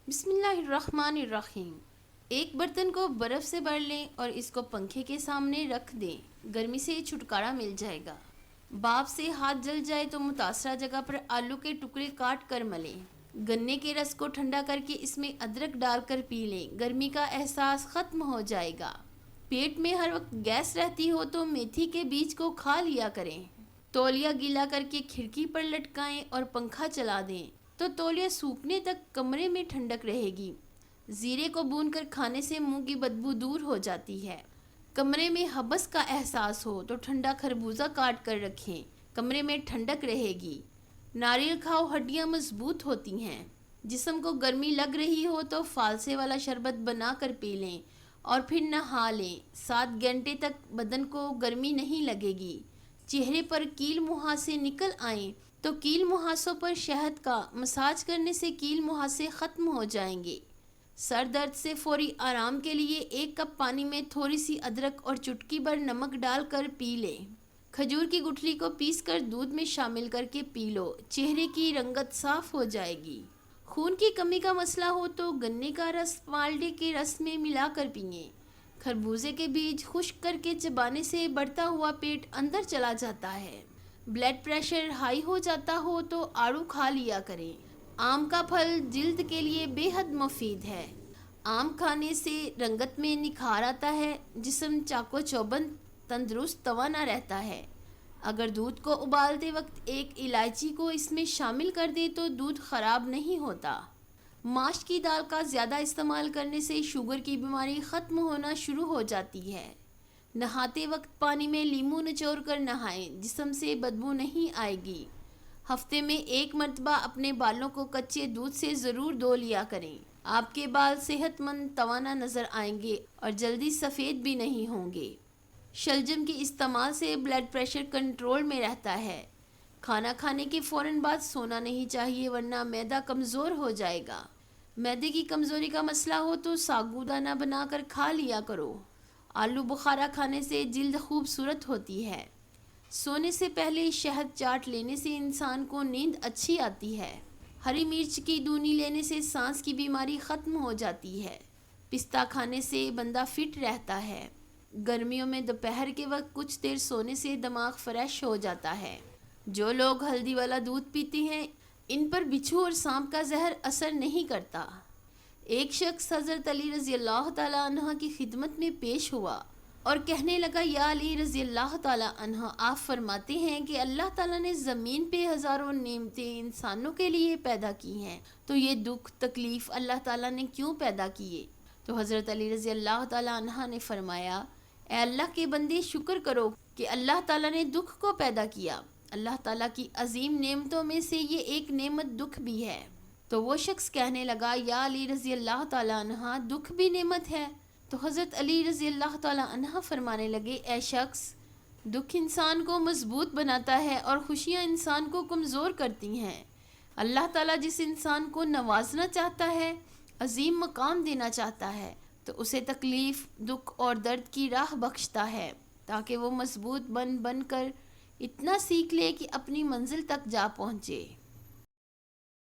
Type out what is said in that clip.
بسم اللہ الرحمن الرحیم۔ ایک برتن کو برف سے بھر لیں اور اس کو پنکھے کے سامنے رکھ دیں، گرمی سے چھٹکارا مل جائے گا۔ بھاپ سے ہاتھ جل جائے تو متاثرہ جگہ پر آلو کے ٹکڑے کاٹ کر ملیں۔ گنے کے رس کو ٹھنڈا کر کے اس میں ادرک ڈال کر پی لیں، گرمی کا احساس ختم ہو جائے گا۔ پیٹ میں ہر وقت گیس رہتی ہو تو میتھی کے بیج کو کھا لیا کریں۔ تولیہ گیلا کر کے کھڑکی پر لٹکائیں اور پنکھا چلا دیں تو تولیہ سوکھنے تک کمرے میں ٹھنڈک رہے گی۔ زیرے کو بھون کر کھانے سے منہ کی بدبو دور ہو جاتی ہے۔ کمرے میں حبس کا احساس ہو تو ٹھنڈا خربوزہ کاٹ کر رکھیں، کمرے میں ٹھنڈک رہے گی۔ ناریل کھاؤ، ہڈیاں مضبوط ہوتی ہیں۔ جسم کو گرمی لگ رہی ہو تو فالسے والا شربت بنا کر پی لیں اور پھر نہا لیں، 7 گھنٹے تک بدن کو گرمی نہیں لگے گی۔ چہرے پر کیل مہاسے نکل آئیں تو کیل مہاسوں پر شہد کا مساج کرنے سے کیل مہاسے ختم ہو جائیں گے۔ سر درد سے فوری آرام کے لیے 1 کپ پانی میں تھوڑی سی ادرک اور چٹکی بھر نمک ڈال کر پی لیں۔ کھجور کی گٹھلی کو پیس کر دودھ میں شامل کر کے پی لو، چہرے کی رنگت صاف ہو جائے گی۔ خون کی کمی کا مسئلہ ہو تو گنے کا رس مالٹے کے رس میں ملا کر پئیں۔ خربوزے کے بیج خشک کر کے چبانے سے بڑھتا ہوا پیٹ اندر چلا جاتا ہے۔ بلڈ پریشر ہائی ہو جاتا ہو تو آڑو کھا لیا کریں۔ آم کا پھل جلد کے لیے بے حد مفید ہے۔ آم کھانے سے رنگت میں نکھار آتا ہے، جسم چاق و چوبند، تندرست توانا رہتا ہے۔ اگر دودھ کو ابالتے وقت 1 الائچی کو اس میں شامل کر دیں تو دودھ خراب نہیں ہوتا۔ ماش کی دال کا زیادہ استعمال کرنے سے شوگر کی بیماری ختم ہونا شروع ہو جاتی ہے۔ نہاتے وقت پانی میں لیموں نچوڑ کر نہائیں، جسم سے بدبو نہیں آئے گی۔ ہفتے میں 1 مرتبہ اپنے بالوں کو کچے دودھ سے ضرور دھو لیا کریں۔ آپ کے بال صحت مند توانا نظر آئیں گے اور جلدی سفید بھی نہیں ہوں گے۔ شلجم کے استعمال سے بلڈ پریشر کنٹرول میں رہتا ہے۔ کھانا کھانے کے فوراً بعد سونا نہیں چاہیے ورنہ معدہ کمزور ہو جائے گا۔ معدے کی کمزوری کا مسئلہ ہو تو ساگو دانہ بنا کر کھا لیا کرو۔ آلو بخارا کھانے سے جلد خوبصورت ہوتی ہے۔ سونے سے پہلے شہد چاٹ لینے سے انسان کو نیند اچھی آتی ہے۔ ہری مرچ کی دونی لینے سے سانس کی بیماری ختم ہو جاتی ہے۔ پستہ کھانے سے بندہ فٹ رہتا ہے۔ گرمیوں میں دوپہر کے وقت کچھ دیر سونے سے دماغ فریش ہو جاتا ہے۔ جو لوگ ہلدی والا دودھ پیتے ہیں ان پر بچھو اور سانپ کا زہر اثر نہیں کرتا۔ ایک شخص حضرت علی رضی اللہ تعالیٰ عنہ کی خدمت میں پیش ہوا اور کہنے لگا، یا علی رضی اللہ تعالیٰ عنہ، آپ فرماتے ہیں کہ اللہ تعالیٰ نے زمین پہ ہزاروں نعمتیں انسانوں کے لیے پیدا کی ہیں، تو یہ دکھ تکلیف اللہ تعالیٰ نے کیوں پیدا کیے؟ تو حضرت علی رضی اللہ تعالیٰ عنہ نے فرمایا، اے اللہ کے بندے، شکر کرو کہ اللہ تعالیٰ نے دکھ کو پیدا کیا۔ اللہ تعالیٰ کی عظیم نعمتوں میں سے یہ ایک نعمت دکھ بھی ہے۔ تو وہ شخص کہنے لگا، یا علی رضی اللہ تعالیٰ عنہ، دکھ بھی نعمت ہے؟ تو حضرت علی رضی اللہ تعالیٰ عنہ فرمانے لگے، اے شخص، دکھ انسان کو مضبوط بناتا ہے اور خوشیاں انسان کو کمزور کرتی ہیں۔ اللہ تعالیٰ جس انسان کو نوازنا چاہتا ہے، عظیم مقام دینا چاہتا ہے، تو اسے تکلیف، دکھ اور درد کی راہ بخشتا ہے تاکہ وہ مضبوط بن کر اتنا سیکھ لے کہ اپنی منزل تک جا پہنچے۔